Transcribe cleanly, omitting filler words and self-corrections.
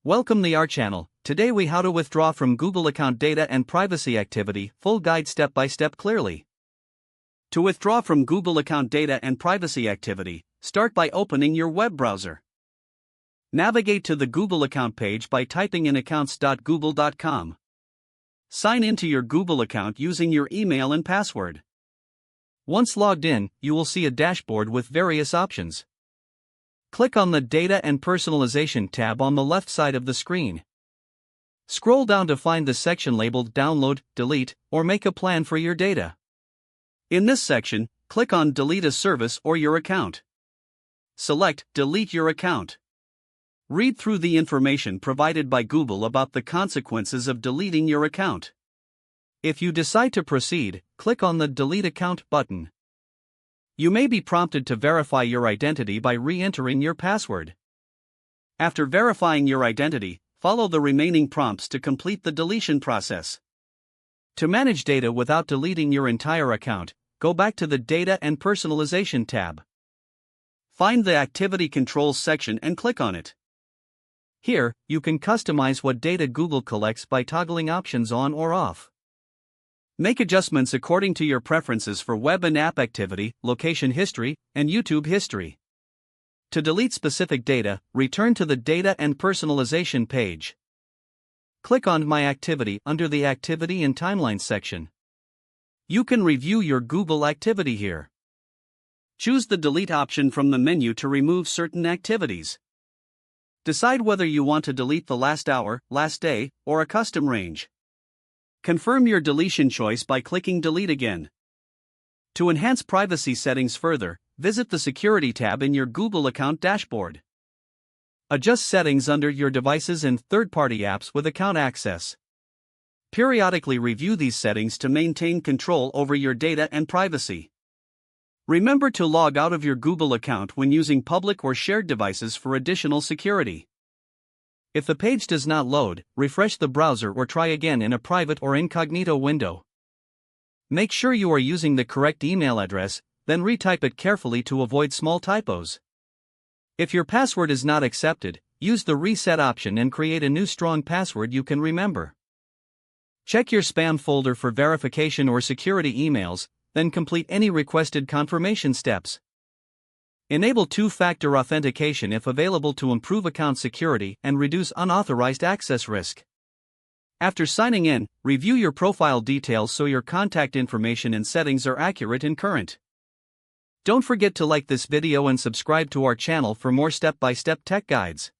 Welcome to our channel. Today we how to withdraw from Google account data and privacy activity, full guide step by step clearly. To withdraw from Google account data and privacy activity, start by opening your web browser. Navigate to the Google account page by typing in accounts.google.com. Sign into your Google account using your email and password. Once logged in, you will see a dashboard with various options. Click on the Data and Personalization tab on the left side of the screen. Scroll down to find the section labeled Download, Delete, or Make a Plan for your data. In this section, click on Delete a service or your account. Select Delete your account. Read through the information provided by Google about the consequences of deleting your account. If you decide to proceed, click on the Delete Account button. You may be prompted to verify your identity by re-entering your password. After verifying your identity, follow the remaining prompts to complete the deletion process. To manage data without deleting your entire account, go back to the Data and Personalization tab. Find the Activity Controls section and click on it. Here, you can customize what data Google collects by toggling options on or off. Make adjustments according to your preferences for web and app activity, location history, and YouTube history. To delete specific data, return to the Data and Personalization page. Click on My Activity under the Activity and Timeline section. You can review your Google activity here. Choose the Delete option from the menu to remove certain activities. Decide whether you want to delete the last hour, last day, or a custom range. Confirm your deletion choice by clicking Delete again. To enhance privacy settings further, visit the Security tab in your Google account dashboard. Adjust settings under your devices and third-party apps with account access. Periodically review these settings to maintain control over your data and privacy. Remember to log out of your Google account when using public or shared devices for additional security. If the page does not load, refresh the browser or try again in a private or incognito window. Make sure you are using the correct email address, then retype it carefully to avoid small typos. If your password is not accepted, use the Reset option and create a new strong password you can remember. Check your spam folder for verification or security emails, then complete any requested confirmation steps. Enable two-factor authentication if available to improve account security and reduce unauthorized access risk. After signing in, review your profile details so your contact information and settings are accurate and current. Don't forget to like this video and subscribe to our channel for more step-by-step tech guides.